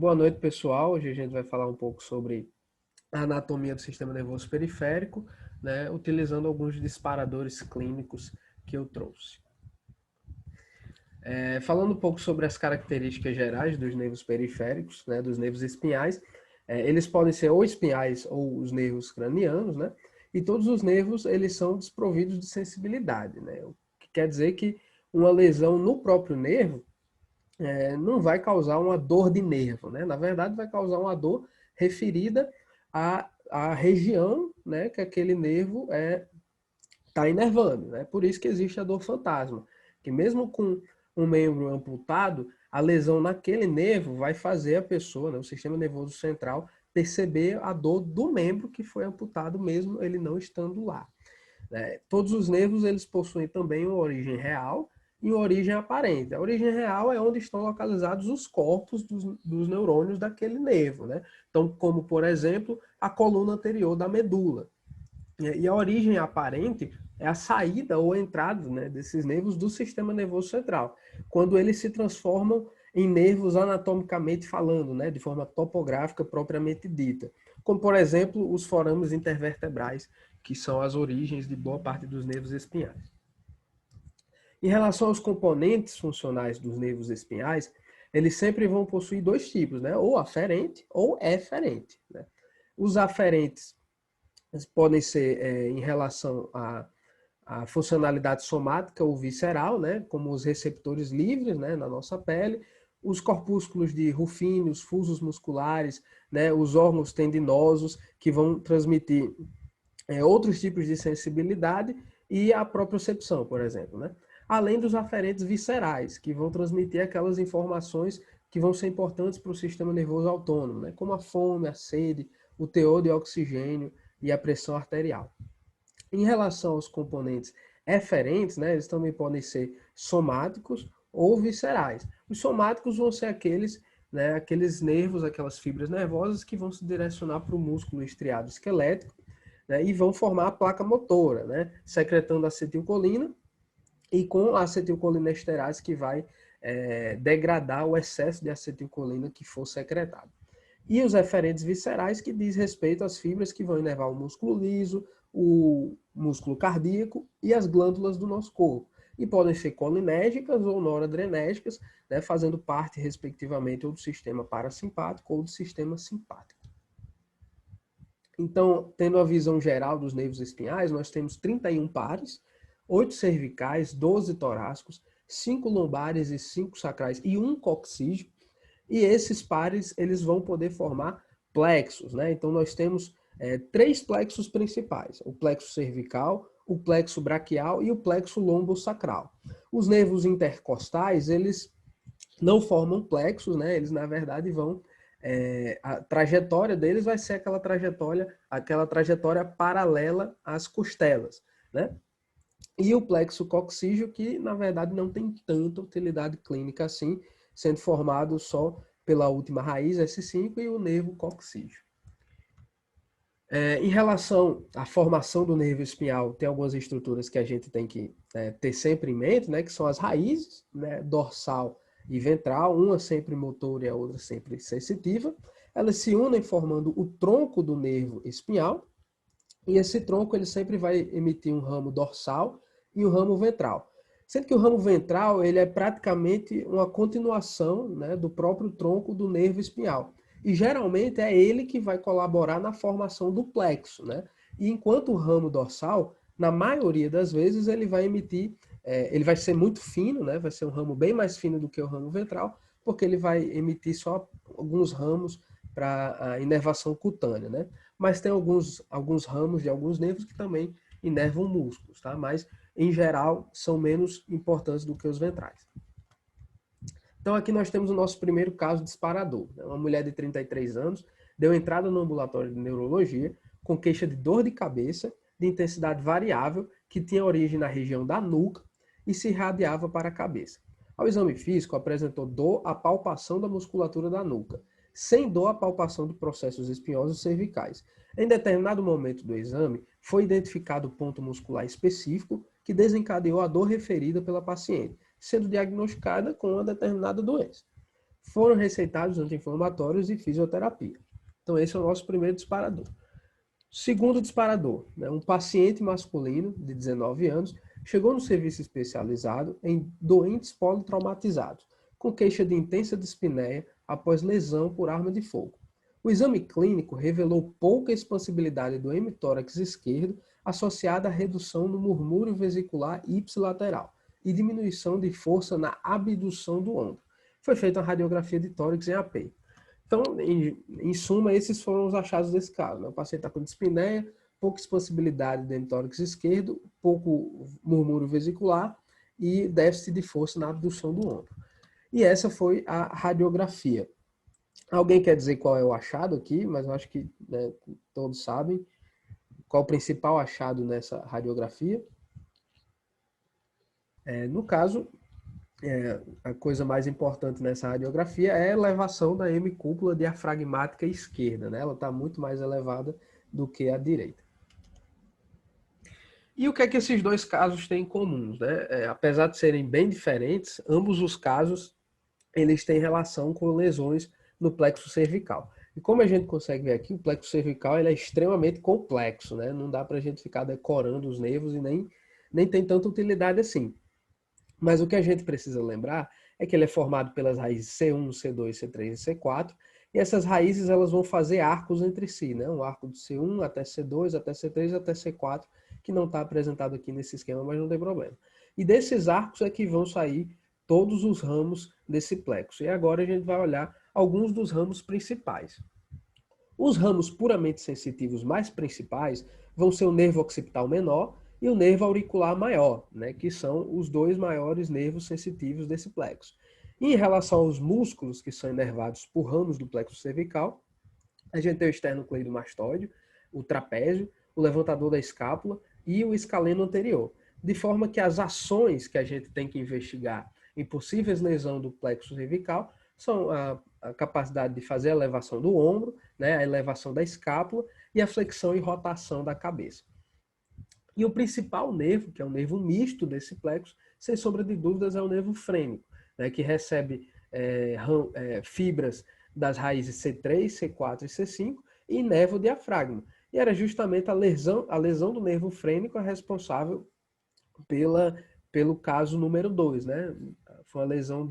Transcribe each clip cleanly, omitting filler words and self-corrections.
Boa noite, pessoal. Hoje a gente vai falar um pouco sobre a anatomia do sistema nervoso periférico, né, utilizando alguns disparadores clínicos que eu trouxe. Falando um pouco sobre as características gerais dos nervos periféricos, né, dos nervos espinhais, eles podem ser ou espinhais ou os nervos cranianos, né, e todos os nervos eles são desprovidos de sensibilidade, né, o que quer dizer que uma lesão no próprio nervo não vai causar uma dor de nervo, né? Na verdade, vai causar uma dor referida à região, né, que aquele nervo está inervando, né? Por isso que existe a dor fantasma, que mesmo com um membro amputado, a lesão naquele nervo vai fazer a pessoa, né, o sistema nervoso central, perceber a dor do membro que foi amputado, mesmo ele não estando lá. Todos os nervos eles possuem também uma origem real e uma origem aparente. A origem real é onde estão localizados os corpos dos neurônios daquele nervo, né? Então, como por exemplo, a coluna anterior da medula. E a origem aparente é a saída ou a entrada, né, desses nervos do sistema nervoso central, quando eles se transformam em nervos anatomicamente falando, né, de forma topográfica propriamente dita, como por exemplo os forames intervertebrais, que são as origens de boa parte dos nervos espinhais. Em relação aos componentes funcionais dos nervos espinhais, eles sempre vão possuir dois tipos, né, ou aferente ou eferente, né? Os aferentes podem ser em relação à funcionalidade somática ou visceral, né, como os receptores livres, né, na nossa pele, os corpúsculos de Ruffini, os fusos musculares, né, os órgãos tendinosos, que vão transmitir outros tipos de sensibilidade e a propriocepção, por exemplo, né? Além dos aferentes viscerais, que vão transmitir aquelas informações que vão ser importantes para o sistema nervoso autônomo, né? Como a fome, a sede, o teor de oxigênio e a pressão arterial. Em relação aos componentes eferentes, né, eles também podem ser somáticos ou viscerais. Os somáticos vão ser aqueles, né, aqueles nervos, aquelas fibras nervosas que vão se direcionar para o músculo estriado esquelético, né, e vão formar a placa motora, né, secretando acetilcolina e com a acetilcolina esterase que vai degradar o excesso de acetilcolina que for secretado. E os eferentes viscerais, que diz respeito às fibras que vão inervar o músculo liso, o músculo cardíaco e as glândulas do nosso corpo. E podem ser colinérgicas ou noradrenérgicas, né, fazendo parte, respectivamente, ou do sistema parasimpático ou do sistema simpático. Então, tendo a visão geral dos nervos espinhais, nós temos 31 pares, 8 cervicais, 12 torácicos, 5 lombares e 5 sacrais e 1 coxígeo. E esses pares eles vão poder formar plexos, né? Então nós temos 3 plexos principais: o plexo cervical, o plexo braquial e o plexo lombosacral. Os nervos intercostais eles não formam plexos, né? Eles na verdade vão a trajetória deles vai ser aquela trajetória paralela às costelas, né? E o plexo coxígeo, que na verdade não tem tanta utilidade clínica assim, sendo formado só pela última raiz, S5, e o nervo coxígeo. Em relação à formação do nervo espinhal, tem algumas estruturas que a gente tem que ter sempre em mente, né, que são as raízes, né, dorsal e ventral, uma sempre motora e a outra sempre sensitiva. Elas se unem formando o tronco do nervo espinhal, e esse tronco ele sempre vai emitir um ramo dorsal e um ramo ventral. Sendo que o ramo ventral ele é praticamente uma continuação, né, do próprio tronco do nervo espinhal. E geralmente é ele que vai colaborar na formação do plexo, né? E enquanto o ramo dorsal, na maioria das vezes, ele vai emitir, ele vai ser muito fino, né? Vai ser um ramo bem mais fino do que o ramo ventral, porque ele vai emitir só alguns ramos para a inervação cutânea, né? Mas tem alguns ramos de alguns nervos que também inervam músculos, tá? Mas, em geral, são menos importantes do que os ventrais. Então, aqui nós temos o nosso primeiro caso disparador. Uma mulher de 33 anos deu entrada no ambulatório de neurologia com queixa de dor de cabeça de intensidade variável que tinha origem na região da nuca e se irradiava para a cabeça. Ao exame físico, apresentou dor à palpação da musculatura da nuca, sem dor à palpação de processos espinhosos cervicais. Em determinado momento do exame, foi identificado o ponto muscular específico que desencadeou a dor referida pela paciente, sendo diagnosticada com uma determinada doença. foram receitados anti-inflamatórios e fisioterapia. Então, esse é o nosso primeiro disparador. Segundo disparador, né, um paciente masculino de 19 anos chegou no serviço especializado em doentes politraumatizados, com queixa de intensa dispneia após lesão por arma de fogo. O exame clínico revelou pouca expansibilidade do hemitórax esquerdo associada à redução no murmúrio vesicular ipsilateral e diminuição de força na abdução do ombro. Foi feita uma radiografia de tórax em AP. Então, em suma, esses foram os achados desse caso, né? O paciente está com dispneia, pouca expansibilidade do hemitórax esquerdo, pouco murmúrio vesicular e déficit de força na abdução do ombro. E essa foi a radiografia. Alguém quer dizer qual é o achado aqui? Mas eu acho que, né, todos sabem qual o principal achado nessa radiografia. No caso, a coisa mais importante nessa radiografia é a elevação da hemicúpula diafragmática esquerda, né? Ela está muito mais elevada do que a direita. E o que é que esses dois casos têm em comum, né? Apesar de serem bem diferentes, ambos os casos eles têm relação com lesões no plexo cervical. E como a gente consegue ver aqui, o plexo cervical ele é extremamente complexo, né? Não dá para a gente ficar decorando os nervos e nem tem tanta utilidade assim. Mas o que a gente precisa lembrar é que ele é formado pelas raízes C1, C2, C3 e C4, e essas raízes elas vão fazer arcos entre si, né? Um arco de C1 até C2, até C3, até C4, que não está apresentado aqui nesse esquema, mas não tem problema. E desses arcos é que vão sair todos os ramos desse plexo. E agora a gente vai olhar alguns dos ramos principais. Os ramos puramente sensitivos mais principais vão ser o nervo occipital menor e o nervo auricular maior, né, que são os dois maiores nervos sensitivos desse plexo. E em relação aos músculos que são inervados por ramos do plexo cervical, a gente tem o esternocleidomastoide, o trapézio, o levantador da escápula e o escaleno anterior. De forma que as ações que a gente tem que investigar em possíveis lesões do plexo cervical são a capacidade de fazer a elevação do ombro, né, a elevação da escápula e a flexão e rotação da cabeça. E o principal nervo, que é o nervo misto desse plexo, sem sombra de dúvidas, é o nervo frênico, né, que recebe fibras das raízes C3, C4 e C5 e inerva o diafragma. E era justamente a lesão do nervo frênico a responsável pelo caso número 2, né? Foi uma lesão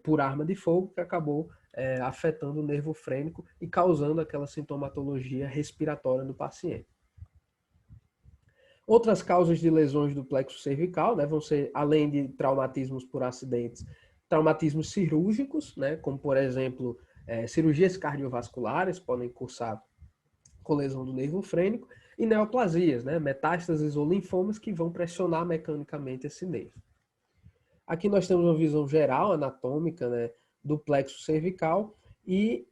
por arma de fogo que acabou afetando o nervo frênico e causando aquela sintomatologia respiratória no paciente. Outras causas de lesões do plexo cervical, né, vão ser, além de traumatismos por acidentes, traumatismos cirúrgicos, né, como, por exemplo, cirurgias cardiovasculares podem cursar com lesão do nervo frênico, e neoplasias, né, metástases ou linfomas que vão pressionar mecanicamente esse nervo. Aqui nós temos uma visão geral anatômica, né, do plexo cervical e,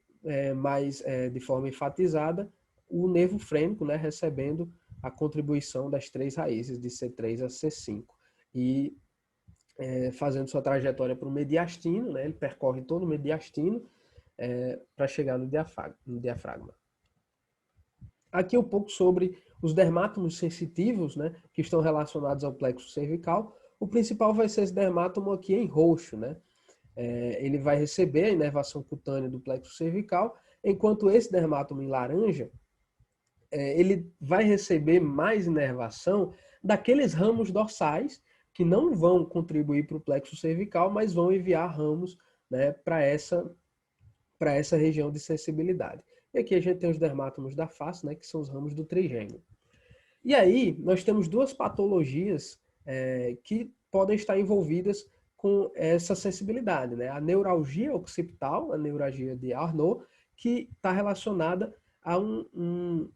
de forma enfatizada, o nervo frênico, né, recebendo a contribuição das três raízes, de C3 a C5. E fazendo sua trajetória para o mediastino, né, ele percorre todo o mediastino para chegar no diafragma. Aqui um pouco sobre os dermátomos sensitivos, né, que estão relacionados ao plexo cervical. O principal vai ser esse dermátomo aqui em roxo, né? Ele vai receber a inervação cutânea do plexo cervical, enquanto esse dermátomo em laranja, ele vai receber mais inervação daqueles ramos dorsais que não vão contribuir para o plexo cervical, mas vão enviar ramos, né, para essa região de sensibilidade. E aqui a gente tem os dermátomos da face, né, que são os ramos do trigêmeo. E aí, nós temos duas patologias que podem estar envolvidas com essa sensibilidade, né? A neuralgia occipital, a neuralgia de Arnaud, que está relacionada a um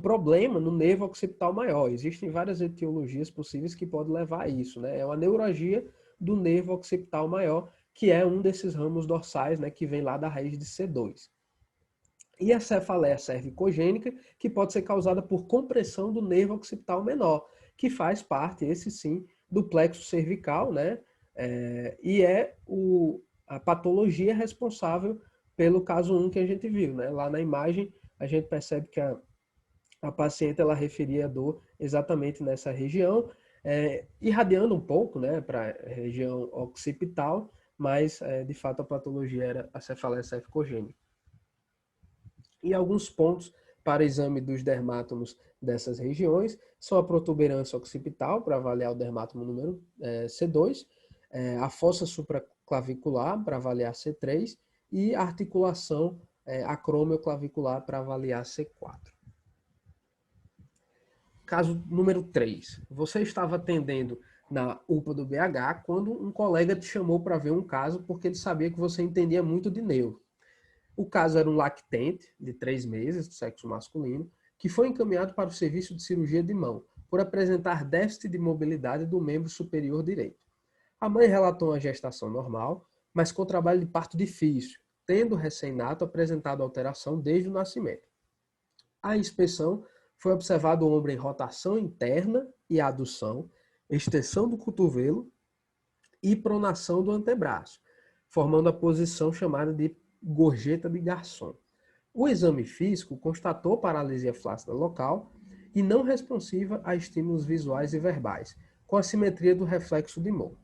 problema no nervo occipital maior. Existem várias etiologias possíveis que podem levar a isso, né? É uma neuralgia do nervo occipital maior, que é um desses ramos dorsais, né, que vem lá da raiz de C2. E a cefaleia cervicogênica, que pode ser causada por compressão do nervo occipital menor, que faz parte, esse sim, do plexo cervical, né? E é a patologia responsável pelo caso 1 que a gente viu, né? Lá na imagem, a gente percebe que a paciente ela referia a dor exatamente nessa região, irradiando um pouco, né, para a região occipital, mas de fato a patologia era a cefaleia cervicogênica. E alguns pontos para exame dos dermátomos dessas regiões são a protuberância occipital, para avaliar o dermátomo número C2, a fossa supraclavicular, para avaliar C3, e a articulação acromioclavicular, para avaliar C4. Caso número 3. Você estava atendendo na UPA do BH quando um colega te chamou para ver um caso porque ele sabia que você entendia muito de neuro. O caso era um lactente de 3 meses, do sexo masculino, que foi encaminhado para o serviço de cirurgia de mão, por apresentar déficit de mobilidade do membro superior direito. A mãe relatou uma gestação normal, mas com trabalho de parto difícil, tendo o recém-nato apresentado alteração desde o nascimento. A inspeção foi observado o ombro em rotação interna e adução, extensão do cotovelo e pronação do antebraço, formando a posição chamada de gorjeta de garçom. O exame físico constatou paralisia flácida local e não responsiva a estímulos visuais e verbais, com assimetria do reflexo de Moore.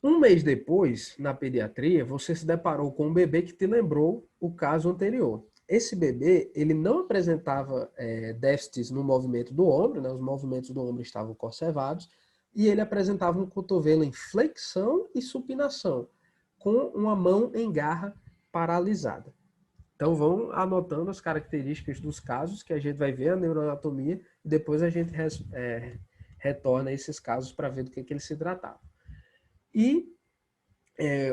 Um mês depois, na pediatria, você se deparou com um bebê que te lembrou o caso anterior. Esse bebê, ele não apresentava déficits no movimento do ombro, né? Os movimentos do ombro estavam conservados, e ele apresentava um cotovelo em flexão e supinação, com uma mão em garra paralisada. Então vão anotando as características dos casos, que a gente vai ver a neuroanatomia, e depois a gente retorna esses casos para ver do que ele se tratava. E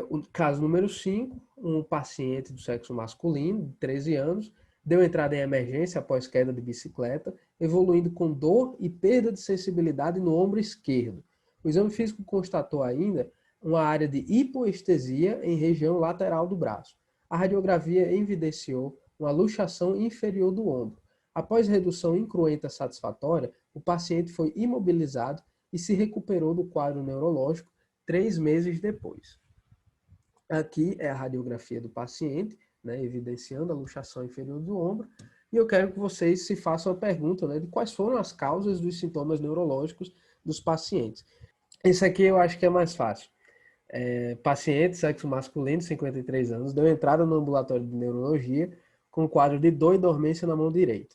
o caso número 5, um paciente do sexo masculino, de 13 anos, deu entrada em emergência após queda de bicicleta, evoluindo com dor e perda de sensibilidade no ombro esquerdo. O exame físico constatou ainda uma área de hipoestesia em região lateral do braço. A radiografia evidenciou uma luxação inferior do ombro. Após redução incruenta satisfatória, o paciente foi imobilizado e se recuperou do quadro neurológico 3 meses depois. Aqui é a radiografia do paciente, né, evidenciando a luxação inferior do ombro. E eu quero que vocês se façam a pergunta, né, de quais foram as causas dos sintomas neurológicos dos pacientes. Esse aqui eu acho que é mais fácil. Paciente, sexo masculino, 53 anos, deu entrada no ambulatório de neurologia com quadro de dor e dormência na mão direita,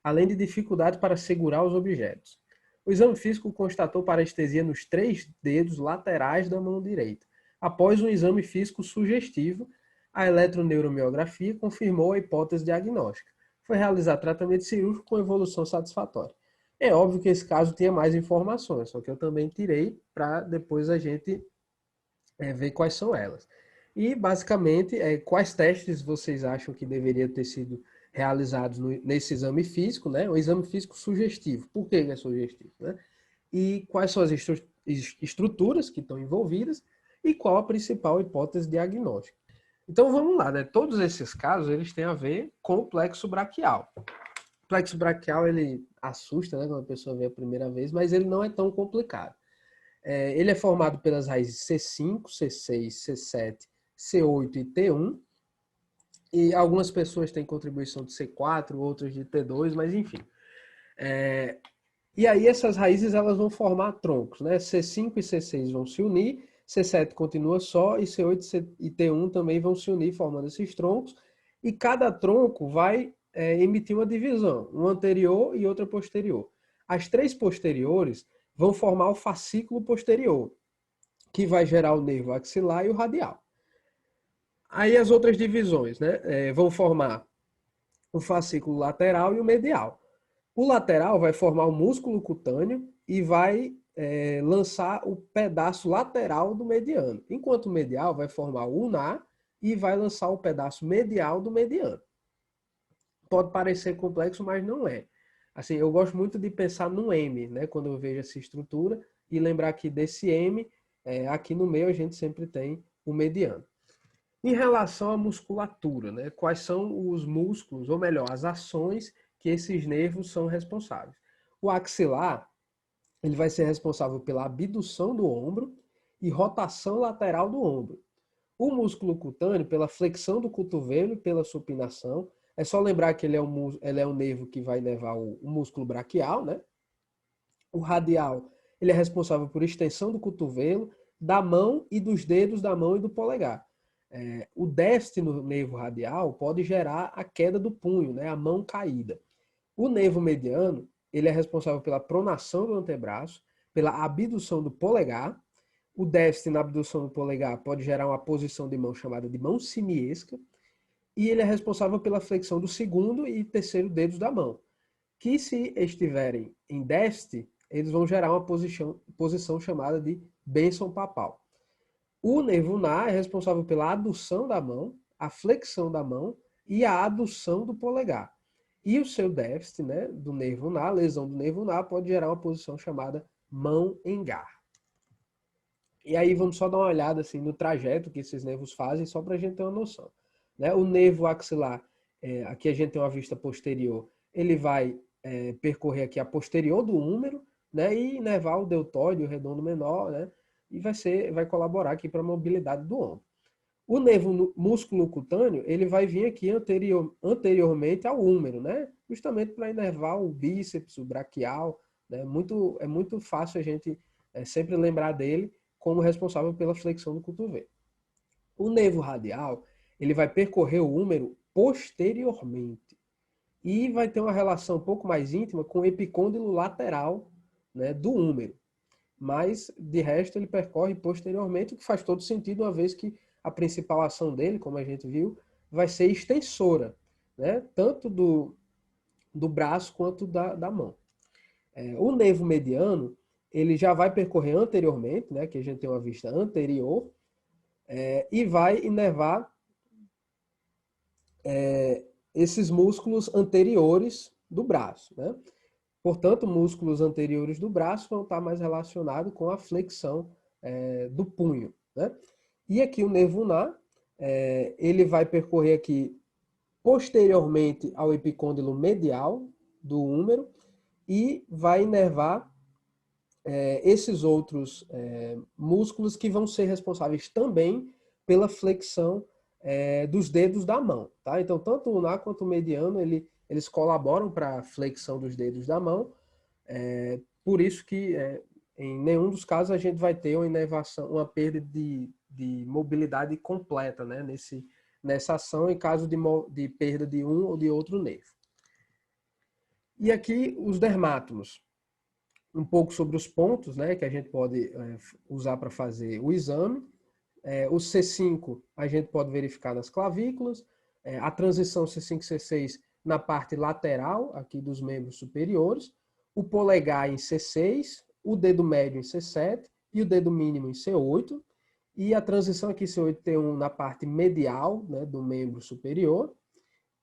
além de dificuldade para segurar os objetos. O exame físico constatou parestesia nos 3 dedos laterais da mão direita. Após um exame físico sugestivo, a eletroneuromiografia confirmou a hipótese diagnóstica. Foi realizado tratamento cirúrgico com evolução satisfatória. É óbvio que esse caso tinha mais informações, só que eu também tirei para depois a gente ver quais são elas. E, basicamente, quais testes vocês acham que deveriam ter sido realizados nesse exame físico, né? O exame físico sugestivo. Por que é sugestivo, né? E quais são as estruturas que estão envolvidas e qual a principal hipótese diagnóstica. Então, vamos lá, né? Todos esses casos, eles têm a ver com o plexo braquial. O plexo braquial, ele assusta, né, quando a pessoa vê a primeira vez, mas ele não é tão complicado. Ele é formado pelas raízes C5, C6, C7, C8 e T1. E algumas pessoas têm contribuição de C4, outras de T2, mas enfim. E aí essas raízes elas vão formar troncos, né? C5 e C6 vão se unir, C7 continua só e C8 e T1 também vão se unir formando esses troncos. E cada tronco vai emitir uma divisão, uma anterior e outra posterior. As 3 posteriores vão formar o fascículo posterior, que vai gerar o nervo axilar e o radial. Aí as outras divisões, né, vão formar o fascículo lateral e o medial. O lateral vai formar o músculo cutâneo e vai lançar o pedaço lateral do mediano, enquanto o medial vai formar o ulnar e vai lançar o pedaço medial do mediano. Pode parecer complexo, mas não é. Assim, eu gosto muito de pensar no M, né, quando eu vejo essa estrutura, e lembrar que desse M, aqui no meio a gente sempre tem o mediano. Em relação à musculatura, né, quais são os músculos, ou melhor, as ações que esses nervos são responsáveis? O axilar, ele vai ser responsável pela abdução do ombro e rotação lateral do ombro. O músculo cutâneo, pela flexão do cotovelo e pela supinação. É só lembrar que ele é um nervo que vai nervar o músculo braquial, né? O radial, ele é responsável por extensão do cotovelo da mão e dos dedos da mão e do polegar. O déficit no nervo radial pode gerar a queda do punho, né, a mão caída. O nervo mediano, ele é responsável pela pronação do antebraço, pela abdução do polegar. O déficit na abdução do polegar pode gerar uma posição de mão chamada de mão simiesca. E ele é responsável pela flexão do segundo e terceiro dedos da mão, que se estiverem em déficit, eles vão gerar uma posição chamada de bênção papal. O nervo ulnar é responsável pela adução da mão, a flexão da mão e a adução do polegar. E o seu déficit, né, do nervo ulnar, a lesão do nervo ulnar, pode gerar uma posição chamada mão em garra. E aí vamos só dar uma olhada assim, no trajeto que esses nervos fazem, só para a gente ter uma noção. Né? O nervo axilar, aqui a gente tem uma vista posterior, ele vai percorrer aqui a posterior do húmero, né? E inervar o deltoide, o redondo menor, né? E vai colaborar aqui para a mobilidade do ombro. O nervo músculo cutâneo, ele vai vir aqui anteriormente ao húmero, né? Justamente para inervar o bíceps, o braquial, né? É muito fácil a gente sempre lembrar dele como responsável pela flexão do cotovelo. O nervo radial, ele vai percorrer o húmero posteriormente e vai ter uma relação um pouco mais íntima com o epicôndilo lateral, né, do húmero. Mas, de resto, ele percorre posteriormente, o que faz todo sentido, uma vez que a principal ação dele, como a gente viu, vai ser extensora, né, tanto do braço quanto da mão. O nervo mediano, ele já vai percorrer anteriormente, né, que a gente tem uma vista anterior, e vai inervar esses músculos anteriores do braço, né? Portanto, músculos anteriores do braço vão estar mais relacionados com a flexão do punho, né? E aqui o nervo ulnar, ele vai percorrer aqui posteriormente ao epicôndilo medial do húmero e vai inervar esses outros músculos que vão ser responsáveis também pela flexão dos dedos da mão. Tá? Então, tanto o ulnar quanto o mediano, eles colaboram para a flexão dos dedos da mão. Por isso que, em nenhum dos casos, a gente vai ter uma inervação, uma perda de mobilidade completa, né? Nessa ação, em caso de perda de um ou de outro nervo. E aqui os dermátomos. Um pouco sobre os pontos, né, que a gente pode usar para fazer o exame. O C5 a gente pode verificar nas clavículas, a transição C5-C6 na parte lateral aqui dos membros superiores, o polegar em C6, o dedo médio em C7 e o dedo mínimo em C8, e a transição aqui C8-T1 na parte medial, né, do membro superior,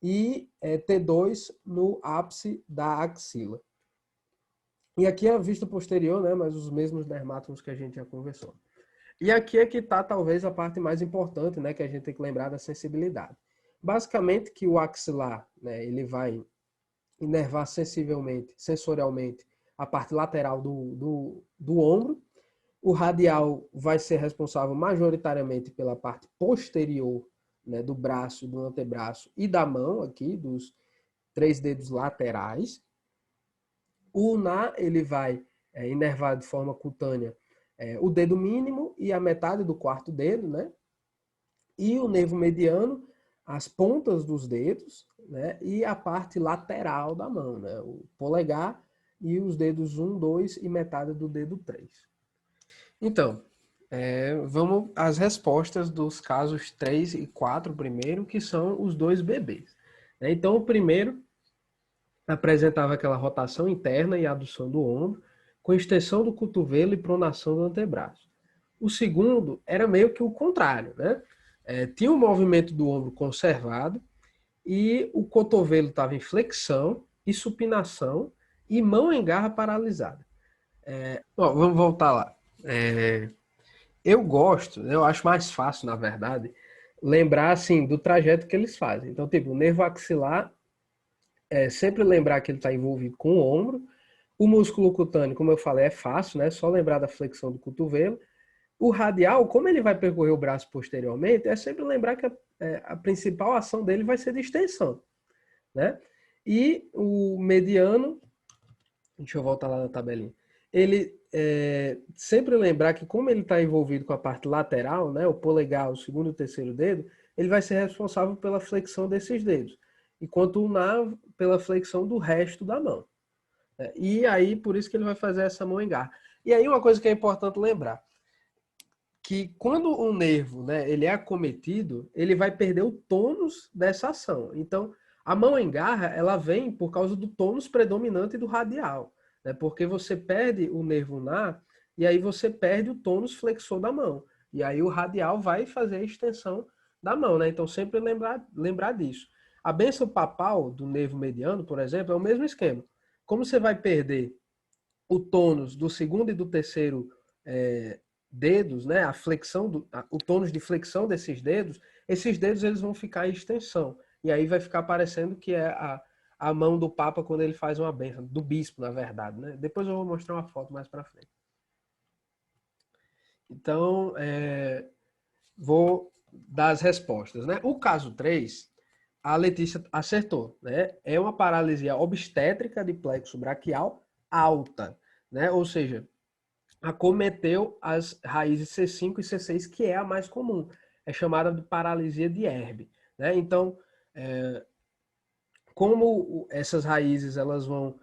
e T2 no ápice da axila. E aqui é a vista posterior, né, mas os mesmos dermátomos que a gente já conversou. E aqui é que está talvez a parte mais importante, né, que a gente tem que lembrar da sensibilidade. Basicamente que o axilar, né, ele vai inervar sensorialmente, a parte lateral do ombro. O radial vai ser responsável majoritariamente pela parte posterior, né, do braço, do antebraço e da mão aqui, dos 3 dedos laterais. O ulnar, ele vai inervar de forma cutânea o dedo mínimo e a metade do quarto dedo, né? E o nervo mediano, as pontas dos dedos, né? E a parte lateral da mão, né? O polegar e os dedos 1, 2 e metade do dedo 3. Então, vamos às respostas dos casos 3 e 4 primeiro, que são os 2 bebês. Então, o primeiro apresentava aquela rotação interna e adução do ombro, com extensão do cotovelo e pronação do antebraço. O segundo era meio que o contrário, né? Tinha o movimento do ombro conservado e o cotovelo estava em flexão e supinação e mão em garra paralisada. Vamos voltar lá. Eu acho mais fácil, na verdade, lembrar assim do trajeto que eles fazem. Então, tipo, o nervo axilar, sempre lembrar que ele está envolvido com o ombro. O músculo cutâneo, como eu falei, é fácil, né? Só lembrar da flexão do cotovelo. O radial, como ele vai percorrer o braço posteriormente, é sempre lembrar que a principal ação dele vai ser de extensão, né? E o mediano, deixa eu voltar lá na tabelinha, ele sempre lembrar que como ele está envolvido com a parte lateral, né, o polegar, o segundo e o terceiro dedo, ele vai ser responsável pela flexão desses dedos, enquanto o ulnar pela flexão do resto da mão. E aí, por isso que ele vai fazer essa mão em garra. E aí, uma coisa que é importante lembrar, que quando o nervo, né, ele é acometido, ele vai perder o tônus dessa ação. Então, a mão em garra, ela vem por causa do tônus predominante do radial, né? Porque você perde o nervo ulnar e aí você perde o tônus flexor da mão. E aí o radial vai fazer a extensão da mão, né? Então, sempre lembrar disso. A bênção papal do nervo mediano, por exemplo, é o mesmo esquema. Como você vai perder o tônus do segundo e do terceiro dedos, né, a flexão, o tônus de flexão desses dedos, esses dedos eles vão ficar em extensão. E aí vai ficar parecendo que é a mão do Papa quando ele faz uma bênção, do bispo, na verdade. Né? Depois eu vou mostrar uma foto mais para frente. Então, vou dar as respostas. Né? O caso 3, a Letícia acertou. Né? É uma paralisia obstétrica de plexo braquial alta. Né? Ou seja, acometeu as raízes C5 e C6, que é a mais comum. É chamada de paralisia de Erbe. Né? Então, como essas raízes elas vão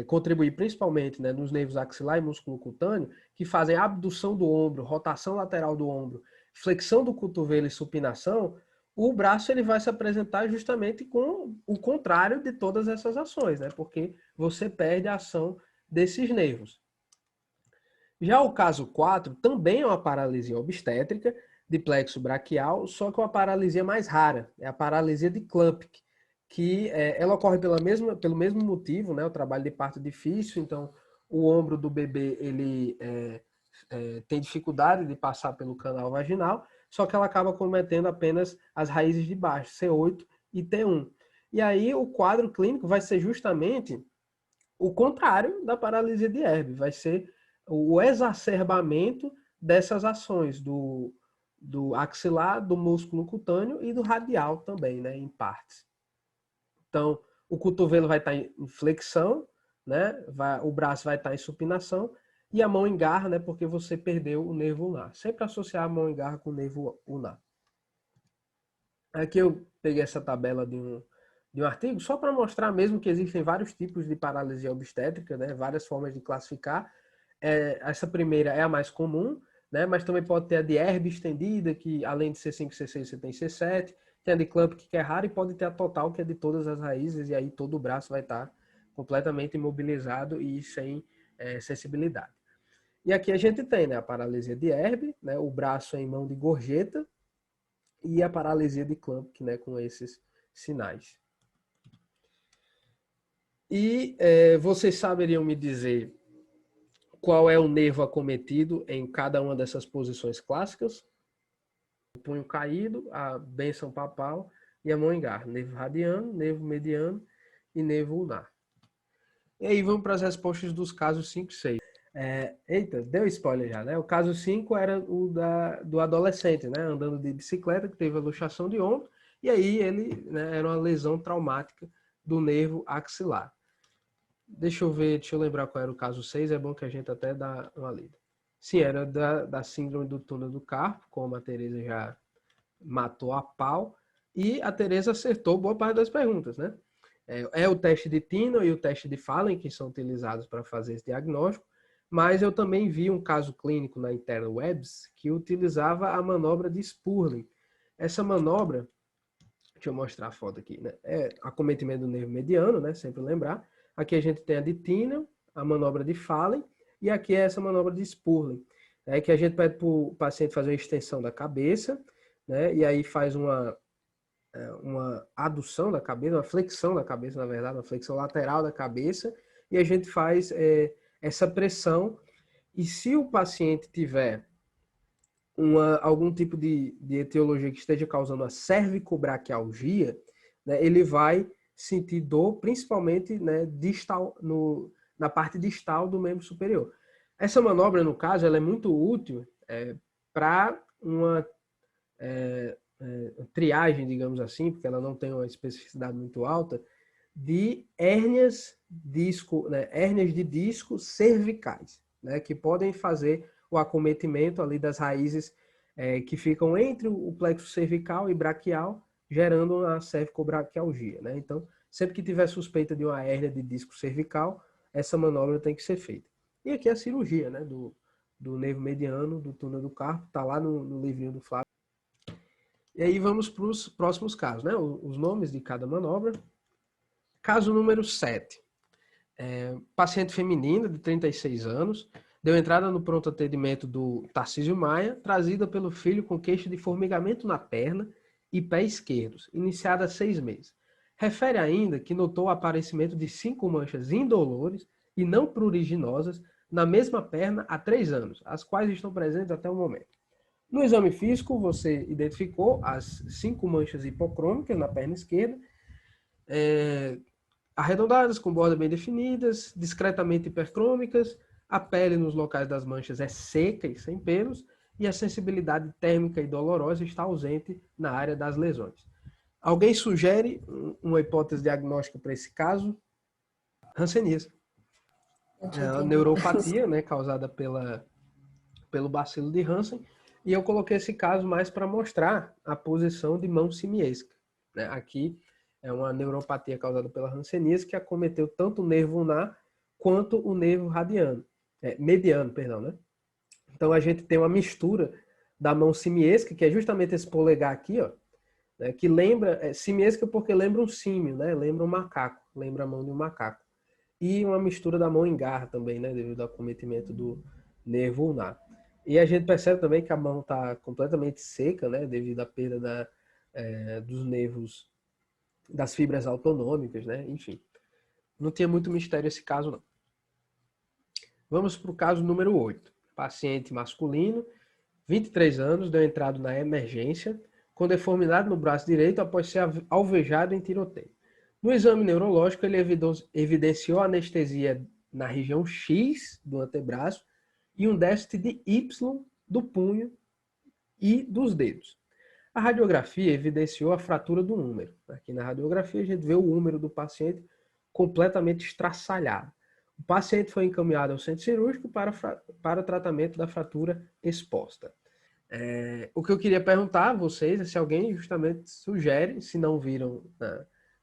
contribuir principalmente, né, nos nervos axilar e músculo cutâneo, que fazem abdução do ombro, rotação lateral do ombro, flexão do cotovelo e supinação, o braço ele vai se apresentar justamente com o contrário de todas essas ações, né? Porque você perde a ação desses nervos. Já o caso 4 também é uma paralisia obstétrica de plexo braquial, só que é uma paralisia mais rara, é a paralisia de Klumpke, que ela ocorre pelo mesmo motivo, né, o trabalho de parto difícil, então o ombro do bebê ele tem dificuldade de passar pelo canal vaginal, só que ela acaba cometendo apenas as raízes de baixo, C8 e T1. E aí o quadro clínico vai ser justamente o contrário da paralisia de Erbe, vai ser o exacerbamento dessas ações do axilar, do músculo cutâneo e do radial também, né, em partes. Então, o cotovelo vai estar em flexão, né, o braço vai estar em supinação e a mão em garra, né, porque você perdeu o nervo ulnar. Sempre associar a mão em garra com o nervo ulnar. Aqui eu peguei essa tabela de um artigo só para mostrar mesmo que existem vários tipos de paralisia obstétrica, né, várias formas de classificar. Essa primeira é a mais comum, né, mas também pode ter a de Erbe estendida, que além de C5 e C6 você tem C7, tem a de Klumpke que é rara e pode ter a total, que é de todas as raízes, e aí todo o braço vai estar completamente imobilizado e sem sensibilidade. E aqui a gente tem, né, a paralisia de Erbe, né, o braço em mão de gorjeta, e a paralisia de Klumpke, né, com esses sinais. E vocês saberiam me dizer qual é o nervo acometido em cada uma dessas posições clássicas? O punho caído, a bênção papal e a mão em garra. Nervo radiano, nervo mediano e nervo ulnar. E aí vamos para as respostas dos casos 5 e 6. Eita, deu spoiler já, né? O caso 5 era o do adolescente, né? Andando de bicicleta, que teve a luxação de ombro, e aí ele, né, era uma lesão traumática do nervo axilar. Deixa eu lembrar qual era o caso 6, é bom que a gente até dá uma lida. Sim, era da síndrome do túnel do carpo, como a Tereza já matou a pau, e a Tereza acertou boa parte das perguntas, né? É o teste de Tino e o teste de Fallen que são utilizados para fazer esse diagnóstico, mas eu também vi um caso clínico na Interwebs que utilizava a manobra de Spurling. Essa manobra, deixa eu mostrar a foto aqui, né? É acometimento do nervo mediano, né? Sempre lembrar. Aqui a gente tem a de Tino, a manobra de Fallen, e aqui é essa manobra de Spurling. Que a gente pede para o paciente fazer uma extensão da cabeça, né? E aí faz uma adução da cabeça, uma flexão da cabeça, na verdade, uma flexão lateral da cabeça, e a gente faz essa pressão. E se o paciente tiver algum tipo de etiologia que esteja causando a cervicobraquialgia, né, ele vai sentir dor, principalmente, né, distal, na parte distal do membro superior. Essa manobra, no caso, ela é muito útil para uma triagem, digamos assim, porque ela não tem uma especificidade muito alta, de hérnias de disco cervicais. né, que podem fazer o acometimento ali das raízes que ficam entre o plexo cervical e braquial, gerando uma cervicobraquialgia, né? Então, sempre que tiver suspeita de uma hérnia de disco cervical, essa manobra tem que ser feita. E aqui a cirurgia, né, do nervo mediano, do túnel do carpo, está lá no livrinho do Flávio. E aí vamos para os próximos casos, né? Os nomes de cada manobra. Caso número 7. Paciente feminina de 36 anos, deu entrada no pronto atendimento do Tarcísio Maia, trazida pelo filho com queixa de formigamento na perna e pé esquerdos, iniciada há 6 meses. Refere ainda que notou o aparecimento de 5 manchas indolores e não pruriginosas na mesma perna há 3 anos, as quais estão presentes até o momento. No exame físico, você identificou as 5 manchas hipocrômicas na perna esquerda, arredondadas, com bordas bem definidas, discretamente hipercrômicas, a pele nos locais das manchas é seca e sem pelos, e a sensibilidade térmica e dolorosa está ausente na área das lesões. Alguém sugere uma hipótese diagnóstica para esse caso? Hanseníase. É a neuropatia, né, causada pelo bacilo de Hansen, e eu coloquei esse caso mais para mostrar a posição de mão simiesca, né? Aqui é uma neuropatia causada pela hanseníase que acometeu tanto o nervo ulnar quanto o nervo mediano, perdão, né? Então a gente tem uma mistura da mão simiesca, que é justamente esse polegar aqui, ó, né, que lembra, simiesca porque lembra um símio, né? Lembra um macaco, lembra a mão de um macaco. E uma mistura da mão em garra também, né? Devido ao acometimento do nervo ulnar. E a gente percebe também que a mão está completamente seca, né? Devido à perda dos nervos, das fibras autonômicas, né? Enfim, não tinha muito mistério esse caso, não. Vamos para o caso número 8. Paciente masculino, 23 anos, deu entrada na emergência, com deformidade no braço direito após ser alvejado em tiroteio. No exame neurológico, ele evidenciou anestesia na região X do antebraço e um déficit de Y do punho e dos dedos. A radiografia evidenciou a fratura do húmero. Aqui na radiografia a gente vê o húmero do paciente completamente estraçalhado. O paciente foi encaminhado ao centro cirúrgico para o tratamento da fratura exposta. O que eu queria perguntar a vocês é se alguém justamente sugere, se não viram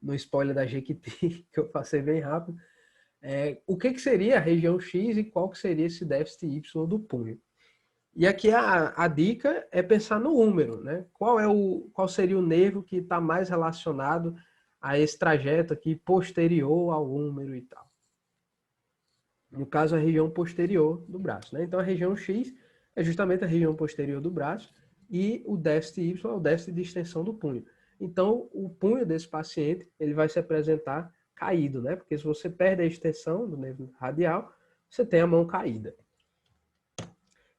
no spoiler da Jequiti, que eu passei bem rápido, o que seria a região X e qual que seria esse déficit Y do punho. E aqui a dica é pensar no húmero, né? Qual seria o nervo que está mais relacionado a esse trajeto aqui posterior ao húmero e tal. No caso, a região posterior do braço, né? Então, a região X é justamente a região posterior do braço e o déficit Y é o déficit de extensão do punho. Então, o punho desse paciente ele vai se apresentar caído, né? Porque se você perde a extensão do nervo radial, você tem a mão caída.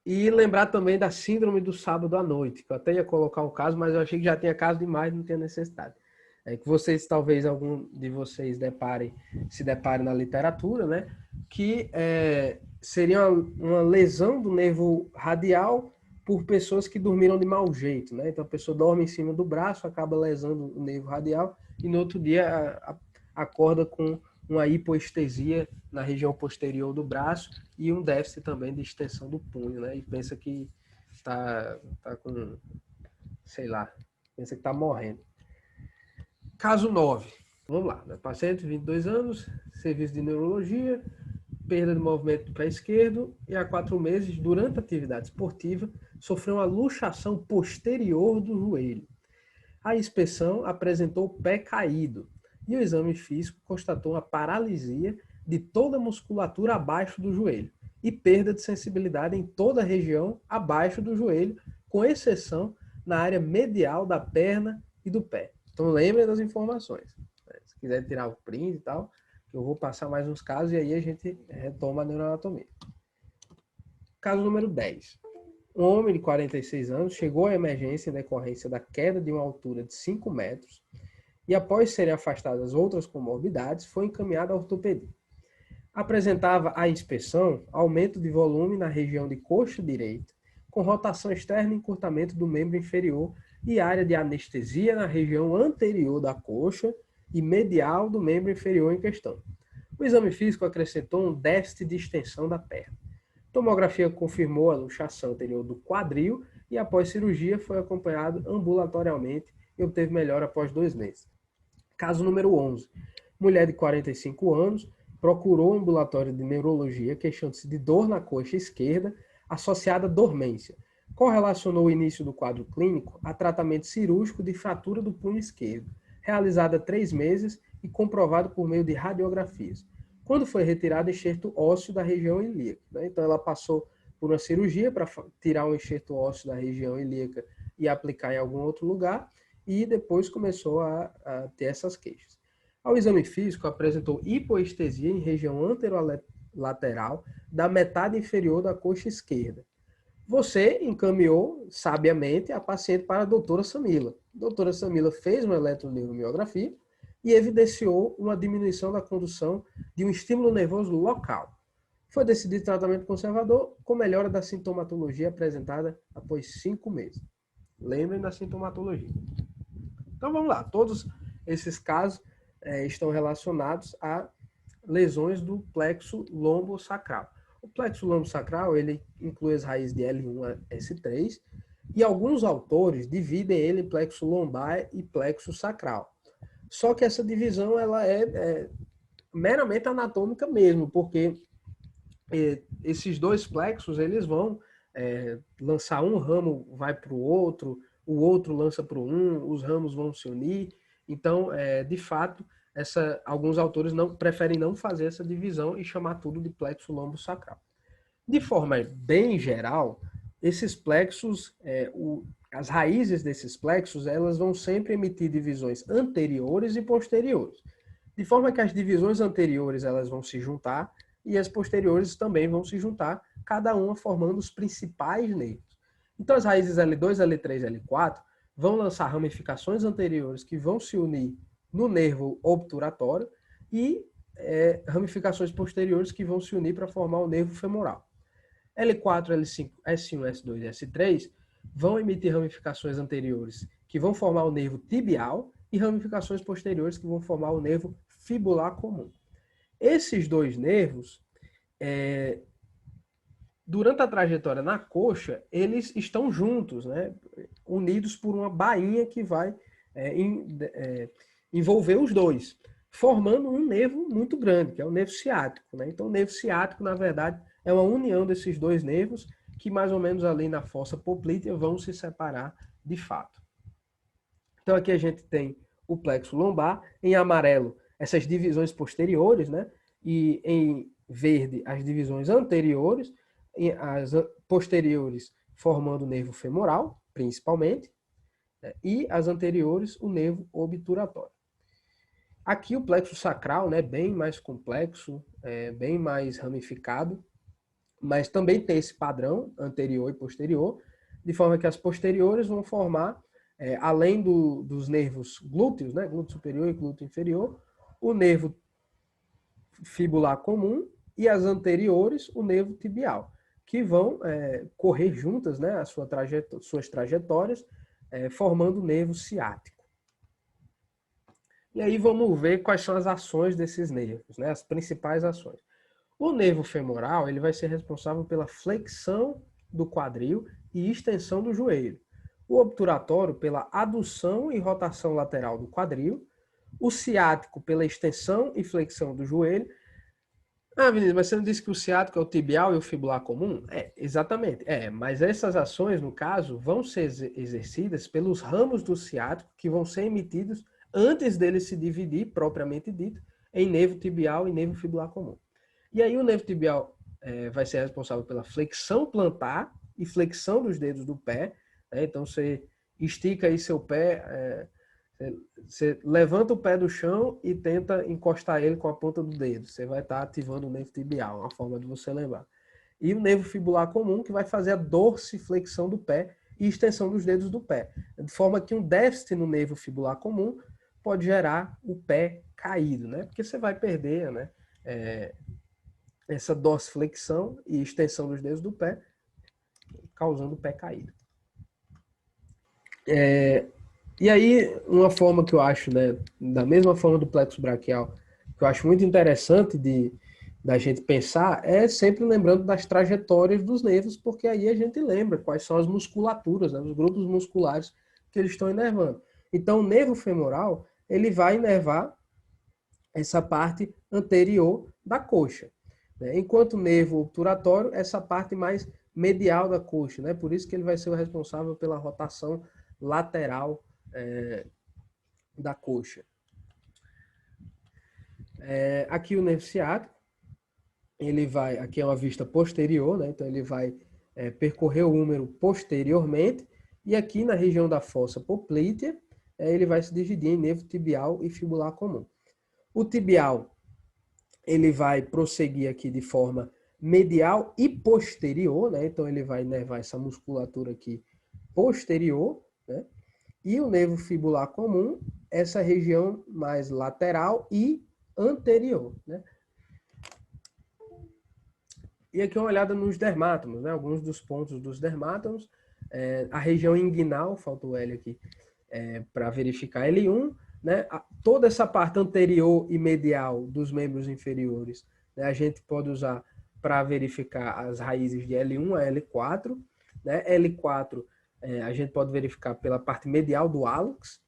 E lembrar também da síndrome do sábado à noite, que eu até ia colocar um caso, mas eu achei que já tinha caso demais, não tinha necessidade. Que vocês, talvez algum de vocês se deparem na literatura, né? Que seria uma lesão do nervo radial por pessoas que dormiram de mau jeito, né? Então a pessoa dorme em cima do braço, acaba lesando o nervo radial e no outro dia acorda com uma hipoestesia na região posterior do braço e um déficit também de extensão do punho, né? E pensa que tá com, sei lá, pensa que tá morrendo. Caso 9. Vamos lá, né? Paciente, 22 anos, serviço de neurologia, perda de movimento do pé esquerdo e há 4 meses, durante a atividade esportiva, sofreu uma luxação posterior do joelho. A inspeção apresentou o pé caído e o exame físico constatou uma paralisia de toda a musculatura abaixo do joelho e perda de sensibilidade em toda a região abaixo do joelho, com exceção na área medial da perna e do pé. Então lembrem das informações. Se quiser tirar o print e tal, eu vou passar mais uns casos e aí a gente retoma a neuroanatomia. Caso número 10. Um homem de 46 anos chegou à emergência em decorrência da queda de uma altura de 5 metros e, após serem afastadas outras comorbidades, foi encaminhado à ortopedia. Apresentava à inspeção aumento de volume na região de coxa direita, com rotação externa e encurtamento do membro inferior e área de anestesia na região anterior da coxa e medial do membro inferior em questão. O exame físico acrescentou um déficit de extensão da perna. Tomografia confirmou a luxação anterior do quadril e após cirurgia foi acompanhado ambulatorialmente e obteve melhora após 2 meses. Caso número 11. Mulher de 45 anos procurou o ambulatório de neurologia queixando-se de dor na coxa esquerda associada à dormência. Correlacionou o início do quadro clínico a tratamento cirúrgico de fratura do punho esquerdo, realizado há 3 meses e comprovado por meio de radiografias. Quando foi retirado enxerto ósseo da região ilíaca. Então, ela passou por uma cirurgia para tirar um enxerto ósseo da região ilíaca e aplicar em algum outro lugar, e depois começou a ter essas queixas. Ao exame físico, apresentou hipoestesia em região anterolateral da metade inferior da coxa esquerda. Você encaminhou, sabiamente, a paciente para a doutora Samila. A doutora Samila fez uma eletroneuromiografia e evidenciou uma diminuição da condução de um estímulo nervoso local. Foi decidido tratamento conservador com melhora da sintomatologia apresentada após 5 meses. Lembrem da sintomatologia. Então vamos lá, todos esses casos estão relacionados a lesões do plexo lombosacral. O plexo lombosacral, ele inclui as raízes de L1 a S3 e alguns autores dividem ele em plexo lombar e plexo sacral. Só que essa divisão ela é meramente anatômica mesmo, porque esses dois plexos eles vão lançar um ramo vai para o outro lança para os ramos vão se unir. Então, de fato, alguns autores preferem não fazer essa divisão e chamar tudo de plexo lombosacral. De forma bem geral, esses plexos, as raízes desses plexos, elas vão sempre emitir divisões anteriores e posteriores. De forma que as divisões anteriores elas vão se juntar e as posteriores também vão se juntar, cada uma formando os principais nervos. Então, as raízes L2, L3 e L4 vão lançar ramificações anteriores que vão se unir no nervo obturatório e ramificações posteriores que vão se unir para formar o nervo femoral. L4, L5, S1, S2 e S3 vão emitir ramificações anteriores que vão formar o nervo tibial e ramificações posteriores que vão formar o nervo fibular comum. Esses dois nervos, durante a trajetória na coxa, eles estão juntos, né? Unidos por uma bainha que vai envolver os dois, formando um nervo muito grande, que é o nervo ciático, né? Então, o nervo ciático, na verdade, é uma união desses dois nervos que mais ou menos ali na fossa poplítea vão se separar de fato. Então, aqui a gente tem o plexo lombar, em amarelo, essas divisões posteriores, né? E em verde, as divisões anteriores, e as posteriores formando o nervo femoral, principalmente, né? E as anteriores, o nervo obturatório. Aqui o plexo sacral, né, bem mais complexo, bem mais ramificado, mas também tem esse padrão anterior e posterior, de forma que as posteriores vão formar, além dos nervos glúteos, né, glúteo superior e glúteo inferior, o nervo fibular comum e as anteriores, o nervo tibial, que vão correr juntas, né, as suas trajetórias, formando o nervo ciático. E aí vamos ver quais são as ações desses nervos, né, as principais ações. O nervo femoral ele vai ser responsável pela flexão do quadril e extensão do joelho. O obturatório pela adução e rotação lateral do quadril. O ciático pela extensão e flexão do joelho. Ah, Vinícius, mas você não disse que o ciático é o tibial e o fibular comum? Exatamente. Mas essas ações, no caso, vão ser exercidas pelos ramos do ciático que vão ser emitidos antes dele se dividir, propriamente dito, em nervo tibial e nervo fibular comum. E aí o nervo tibial vai ser responsável pela flexão plantar e flexão dos dedos do pé. Né? Então você estica aí seu pé, você levanta o pé do chão e tenta encostar ele com a ponta do dedo. Você vai estar ativando o nervo tibial, uma forma de você lembrar. E o nervo fibular comum que vai fazer a dorsiflexão do pé e extensão dos dedos do pé. De forma que um déficit no nervo fibular comum pode gerar o pé caído, né? Porque você vai perder, né? Essa dorsiflexão e extensão dos dedos do pé, causando o pé caído. E aí, uma forma que eu acho, né, da mesma forma do plexo braquial, que eu acho muito interessante de da gente pensar é sempre lembrando das trajetórias dos nervos, porque aí a gente lembra quais são as musculaturas, né, os grupos musculares que eles estão inervando. Então, o nervo femoral, ele vai inervar essa parte anterior da coxa, né? Enquanto o nervo obturatório, essa parte mais medial da coxa, né? Por isso que ele vai ser o responsável pela rotação lateral da coxa. Aqui o nervo ciático, ele vai, aqui é uma vista posterior, né? Então ele vai percorrer o húmero posteriormente, e aqui na região da fossa poplítea, ele vai se dividir em nervo tibial e fibular comum. O tibial, ele vai prosseguir aqui de forma medial e posterior, né? Então ele vai inervar essa musculatura aqui posterior, né? E o nervo fibular comum, essa região mais lateral e anterior, né? E aqui uma olhada nos dermátomos, né? Alguns dos pontos dos dermátomos. A região inguinal, falta o L aqui, para verificar L1, né? Toda essa parte anterior e medial dos membros inferiores, né? A gente pode usar para verificar as raízes de L1 a L4. Né? L4 a gente pode verificar pela parte medial do hálux.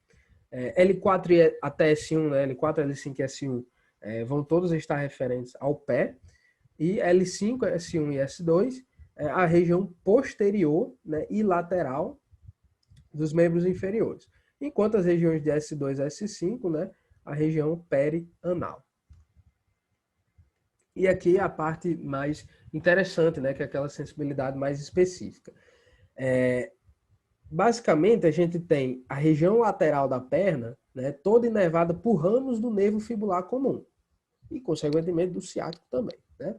L4 até S1, né? L4, L5 e S1 vão todos estar referentes ao pé. E L5, S1 e S2 a região posterior, né, e lateral dos membros inferiores. Enquanto as regiões de S2 a S5, né, a região perianal. E aqui a parte mais interessante, né, que é aquela sensibilidade mais específica. Basicamente, a gente tem a região lateral da perna, né, toda inervada por ramos do nervo fibular comum. E, consequentemente, do ciático também, né?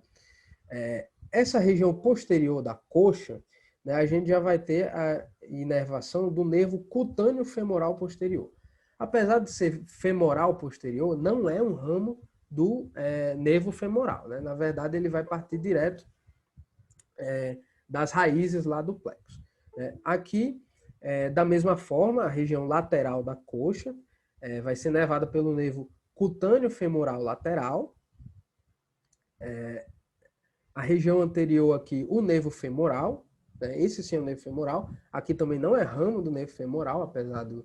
Essa região posterior da coxa, né, a gente já vai ter a inervação do nervo cutâneo femoral posterior. Apesar de ser femoral posterior, não é um ramo do nervo femoral, né? Na verdade, ele vai partir direto das raízes lá do plexo. Aqui, da mesma forma, a região lateral da coxa vai ser inervada pelo nervo cutâneo femoral lateral. A região anterior aqui, o nervo femoral, né? Esse sim é o nervo femoral. Aqui também não é ramo do nervo femoral, apesar do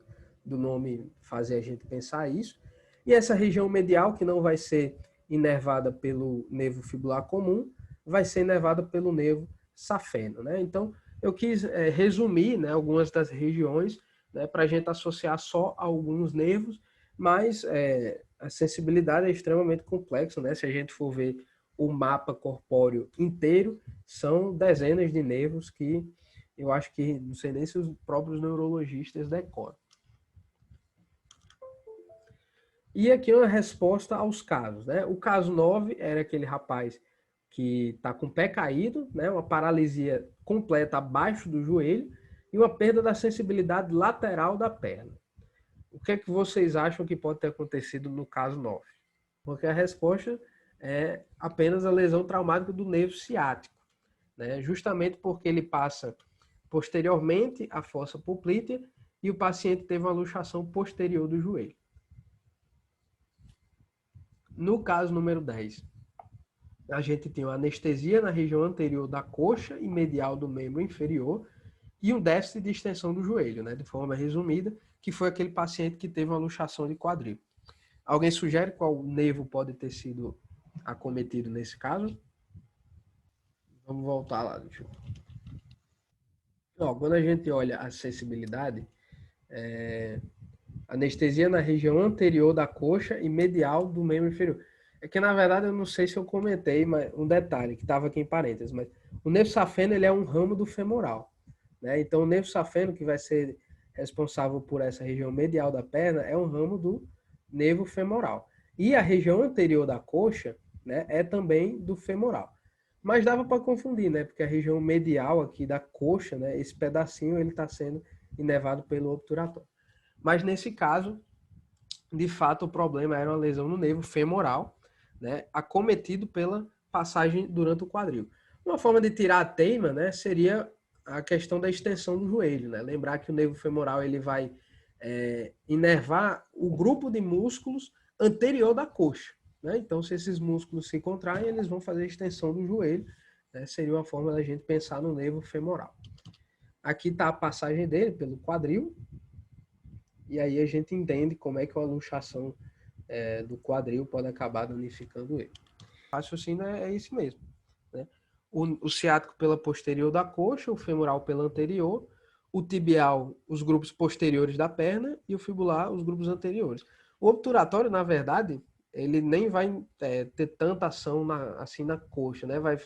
nome fazer a gente pensar isso. E essa região medial, que não vai ser inervada pelo nervo fibular comum, vai ser inervada pelo nervo safeno, né? Então, eu quis resumir, né, algumas das regiões, né, para a gente associar só a alguns nervos, mas a sensibilidade é extremamente complexa, né? Se a gente for ver o mapa corpóreo inteiro, são dezenas de nervos que eu acho que não sei nem se os próprios neurologistas decoram. E aqui uma resposta aos casos, né? O caso 9 era aquele rapaz que está com o pé caído, né? Uma paralisia completa abaixo do joelho e uma perda da sensibilidade lateral da perna. O que é que vocês acham que pode ter acontecido no caso 9? Porque a resposta é apenas a lesão traumática do nervo ciático, né? Justamente porque ele passa posteriormente à fossa poplítea e o paciente teve uma luxação posterior do joelho. No caso número 10, a gente tem uma anestesia na região anterior da coxa e medial do membro inferior e um déficit de extensão do joelho, né? De forma resumida, que foi aquele paciente que teve uma luxação de quadril. Alguém sugere qual nervo pode ter sido acometido nesse caso? Vamos voltar lá. Quando a gente olha a sensibilidade, anestesia na região anterior da coxa e medial do membro inferior. É que, na verdade, eu não sei se eu comentei, mas um detalhe que estava aqui em parênteses, mas o nervo safeno ele é um ramo do femoral, né? Então, o nervo safeno, que vai ser responsável por essa região medial da perna, é um ramo do nervo femoral. E a região anterior da coxa, né, é também do femoral. Mas dava para confundir, né? Porque a região medial aqui da coxa, né, esse pedacinho, ele está sendo inervado pelo obturatório. Mas nesse caso, de fato, o problema era uma lesão no nervo femoral, né, acometido pela passagem durante o quadril. Uma forma de tirar a teima, né, seria a questão da extensão do joelho, né? Lembrar que o nervo femoral ele vai inervar o grupo de músculos anterior da coxa, né? Então, se esses músculos se contraem, eles vão fazer a extensão do joelho, né? Seria uma forma da gente pensar no nervo femoral. Aqui está a passagem dele pelo quadril, e aí a gente entende como é que uma luxação do quadril pode acabar danificando ele. O raciocínio é isso mesmo, né? O ciático pela posterior da coxa, o femoral pela anterior, o tibial, os grupos posteriores da perna, e o fibular, os grupos anteriores. O obturatório, na verdade, ele nem vai ter tanta ação assim na coxa, né? Vai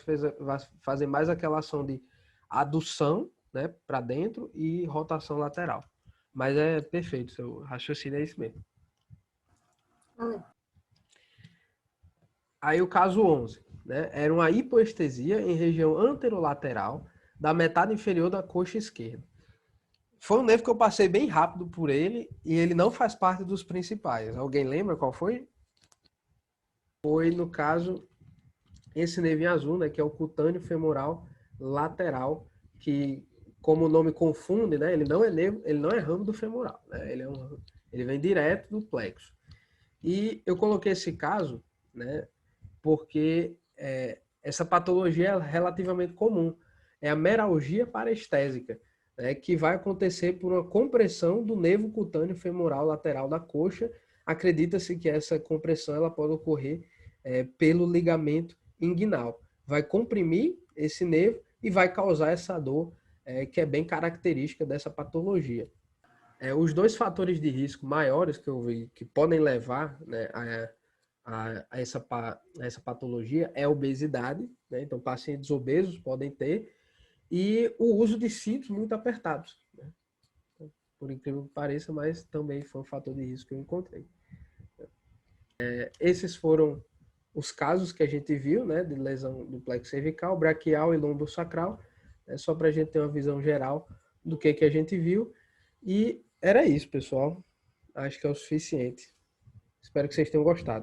fazer mais aquela ação de adução, né, para dentro e rotação lateral. Mas é perfeito, seu raciocínio é isso mesmo. Aí o caso 11, né? Era uma hipoestesia em região anterolateral da metade inferior da coxa esquerda. Foi um nervo que eu passei bem rápido por ele e ele não faz parte dos principais. Alguém lembra qual foi? Foi, no caso, esse nervo em azul, né? Que é o cutâneo femoral lateral, que, como o nome confunde, né? Ele não é nervo, ele não é ramo do femoral, né? Ele vem direto do plexo. E eu coloquei esse caso, né? Porque essa patologia é relativamente comum. É a meralgia parestésica, né, que vai acontecer por uma compressão do nervo cutâneo femoral lateral da coxa. Acredita-se que essa compressão ela pode ocorrer pelo ligamento inguinal. Vai comprimir esse nervo e vai causar essa dor que é bem característica dessa patologia. Os dois fatores de risco maiores que eu vi que podem levar, né, a essa patologia é a obesidade, né? Então pacientes obesos podem ter, e o uso de cintos muito apertados, né? Por incrível que pareça, mas também foi um fator de risco que eu encontrei. Esses foram os casos que a gente viu, né, de lesão do plexo cervical, braquial e lombosacral, só para a gente ter uma visão geral do que a gente viu. E era isso, pessoal. Acho que é o suficiente. Espero que vocês tenham gostado.